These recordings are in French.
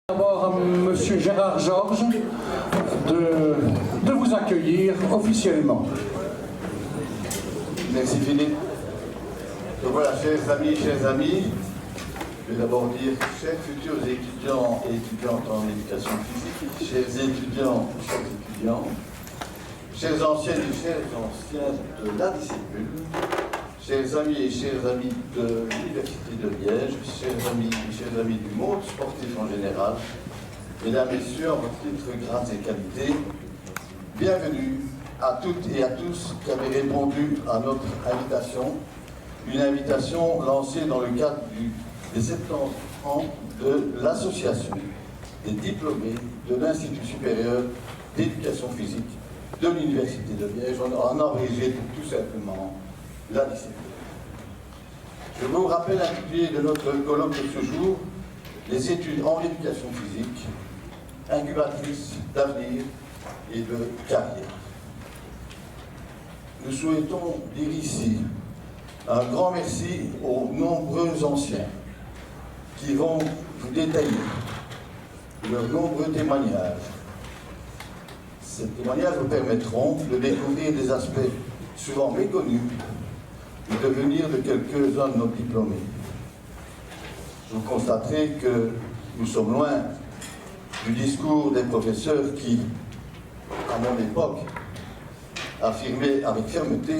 D'abord à Monsieur Gérard Georges de vous accueillir officiellement. Merci Philippe. Donc voilà, chers amis, je vais d'abord dire chers futurs étudiants et étudiantes en éducation physique, chers étudiants, chers anciennes et chers anciens de la discipline, chers amis et chers amis de l'Université de Liège, chers amis et chers amis du monde sportif en général, mesdames, messieurs, en votre titre, grades et qualités, bienvenue à toutes et à tous qui avez répondu à notre invitation, une invitation lancée dans le cadre des 70 ans de l'association des diplômés de l'Institut supérieur d'éducation physique de l'Université de Liège, en abrégé tout simplement la discipline. Je vous rappelle l'intitulé de notre colloque de ce jour, les études en éducation physique, incubatrices d'avenir et de carrière. Nous souhaitons dire ici un grand merci aux nombreux anciens qui vont vous détailler leurs nombreux témoignages. Ces témoignages vous permettront de découvrir des aspects souvent méconnus du devenir de quelques-uns de nos diplômés. Vous constaterez que nous sommes loin du discours des professeurs qui, à mon époque, affirmaient avec fermeté: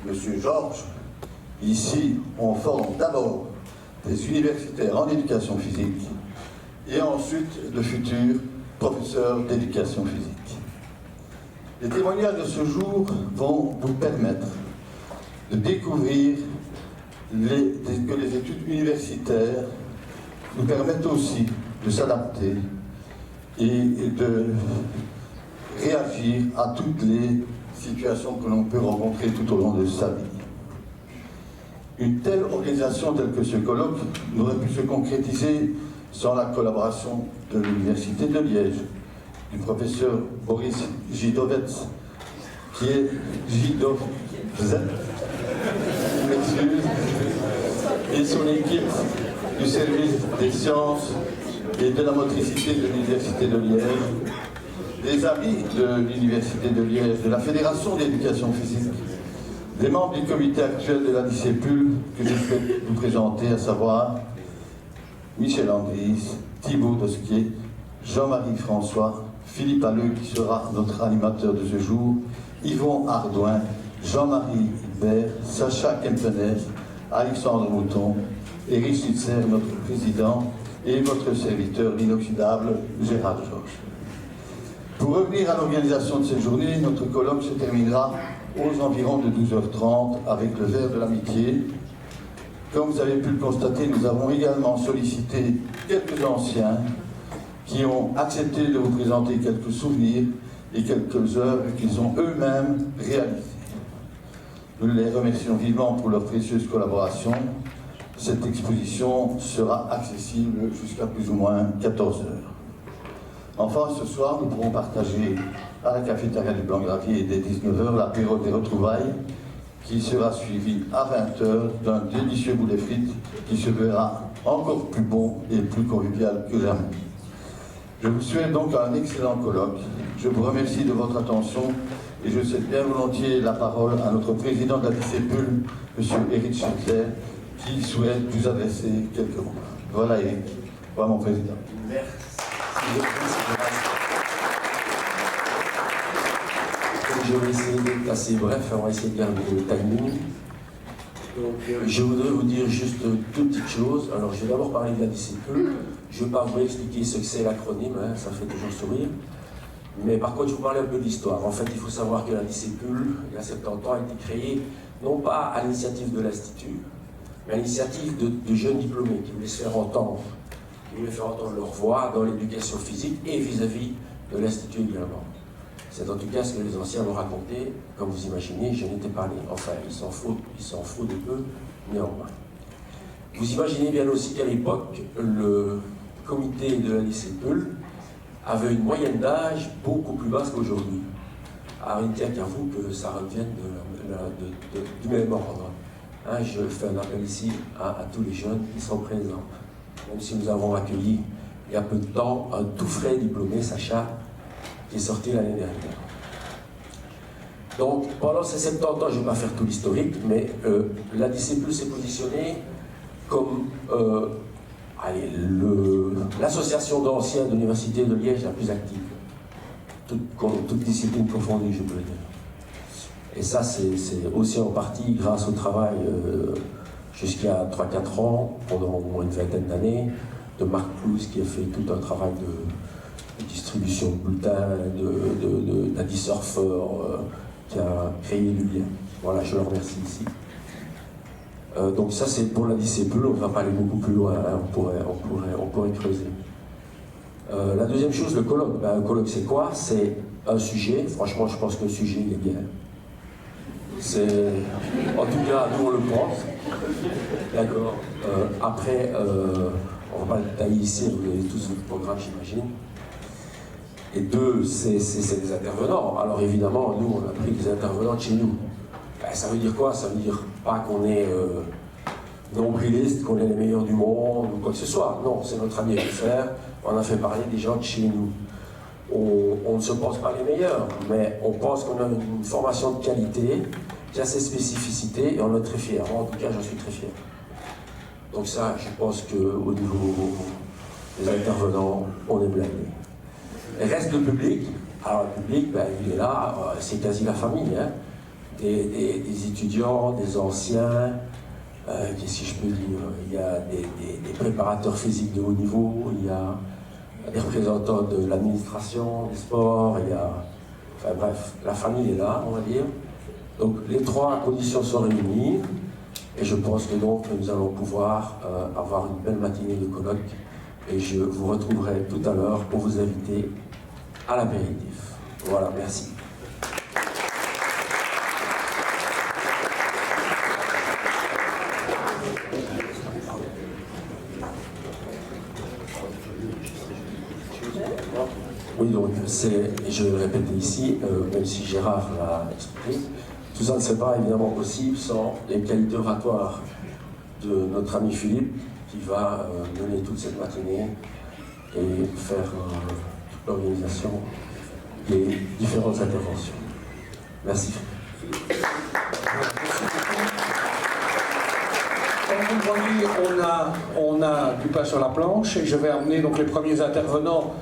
Monsieur Georges, ici on forme d'abord des universitaires en éducation physique et ensuite de futurs professeurs d'éducation physique. Les témoignages de ce jour vont vous permettre de découvrir que les études universitaires nous permettent aussi de s'adapter et de réagir à toutes les situations que l'on peut rencontrer tout au long de sa vie. Une telle organisation telle que ce colloque n'aurait pu se concrétiser sans la collaboration de l'Université de Liège, du professeur Boris Gidovets, qui est et son équipe du service des sciences et de la motricité de l'Université de Liège, des amis de l'Université de Liège, de la Fédération d'éducation physique, des membres du comité actuel de la discipule que je souhaite vous présenter, à savoir Michel Andris, Thibaut Dosquier, Jean-Marie François, Philippe Halleux qui sera notre animateur de ce jour, Yvon Ardouin, Jean-Marie Hibert, Sacha Kempener, Alexandre Mouton, Éric Schutzer, notre président, et votre serviteur l'inoxydable Gérard Georges. Pour revenir à l'organisation de cette journée, notre colloque se terminera aux environs de 12h30 avec le verre de l'amitié. Comme vous avez pu le constater, nous avons également sollicité quelques anciens qui ont accepté de vous présenter quelques souvenirs et quelques œuvres qu'ils ont eux-mêmes réalisées. Nous les remercions vivement pour leur précieuse collaboration. Cette exposition sera accessible jusqu'à plus ou moins 14h. Enfin, ce soir, nous pourrons partager à la cafétéria du Blanc-Gravier dès 19h l'apéro des retrouvailles qui sera suivi à 20h d'un délicieux boulet frites qui se verra encore plus bon et plus convivial que jamais. Je vous souhaite donc un excellent colloque. Je vous remercie de votre attention et je cède bien volontiers la parole à notre président de la discipule, M. Éric Schutzer, qui souhaite vous adresser quelques mots. Voilà Éric, voilà mon président. Merci. Je vais essayer d'être assez bref, on va essayer de garder le timing. Donc, je voudrais vous dire juste deux petites choses. Alors, je vais d'abord parler de la discipule. Je ne vais pas vous expliquer ce que c'est l'acronyme, hein, ça fait toujours sourire. Mais par contre, je vais vous parler un peu de l'histoire. En fait, il faut savoir que la discipule, il y a 70 ans, a été créée non pas à l'initiative de l'Institut, mais à l'initiative de jeunes diplômés qui voulaient se faire entendre. Qui voulaient faire entendre leur voix dans l'éducation physique et vis-à-vis de l'Institut également. C'est en tout cas ce que les anciens m'ont raconté. Comme vous imaginez, je n'étais pas né. Enfin, il s'en faut de peu, néanmoins. Vous imaginez bien aussi qu'à l'époque, le comité de la discipule avait une moyenne d'âge beaucoup plus basse qu'aujourd'hui. Alors il tient qu'à vous que ça revienne du même ordre. Hein, je fais un appel ici à tous les jeunes qui sont présents. Même si nous avons accueilli il y a peu de temps, un tout frais diplômé, Sacha, qui est sorti l'année dernière. Donc, pendant ces 70 ans, je ne vais pas faire tout l'historique, mais l'ADC+ s'est positionné comme l'association d'anciens de l'Université de Liège la plus active. Toute discipline confondue, je peux le dire. Et ça, c'est aussi en partie grâce au travail, jusqu'à 3-4 ans, pendant au moins une vingtaine d'années, de Marc Plouz, qui a fait tout un travail de distribution de bulletins, d'Adi Surfer, qui a créé du lien. Voilà, je le remercie ici. Donc ça, c'est pour l'ADC+, on ne va pas aller beaucoup plus loin, hein, on pourrait creuser. La deuxième chose, le colloque. Un colloque, c'est quoi? C'est un sujet. Franchement, je pense que le sujet, il est bien. En tout cas, nous, on le pense. D'accord. Après, on ne va pas le détailler ici, vous avez tous votre programme, j'imagine. Et deux, c'est des intervenants. Alors évidemment, nous, on a pris des intervenants de chez nous. Ben, ça veut dire quoi? Ça veut dire pas qu'on est nombriliste, qu'on est les meilleurs du monde ou quoi que ce soit. Non, c'est notre ami à le faire. On a fait parler des gens de chez nous. On ne se pense pas les meilleurs, mais on pense qu'on a une formation de qualité qui a ses spécificités et on est très fiers. Moi, en tout cas, j'en suis très fier. Donc ça, je pense qu'au niveau des intervenants, on est blindé. Et reste le public. Alors le public, ben, il est là, c'est quasi la famille. Hein. Des étudiants, des anciens, qu'est-ce que je peux dire? Il y a des préparateurs physiques de haut niveau, il y a des représentants de l'administration, des sports, il y a... Enfin bref, la famille est là, on va dire. Donc les trois conditions sont réunies, et je pense que donc nous allons pouvoir avoir une belle matinée de colloque, et je vous retrouverai tout à l'heure pour vous inviter à l'apéritif. Voilà, merci. Oui, donc, je vais le répéter ici, même si Gérard l'a expliqué, tout ça ne serait pas évidemment possible sans les qualités oratoires de notre ami Philippe, qui va mener toute cette matinée et faire toute l'organisation des différentes interventions. Merci. Comme vous le voyez, on a du pain sur la planche et je vais amener donc les premiers intervenants.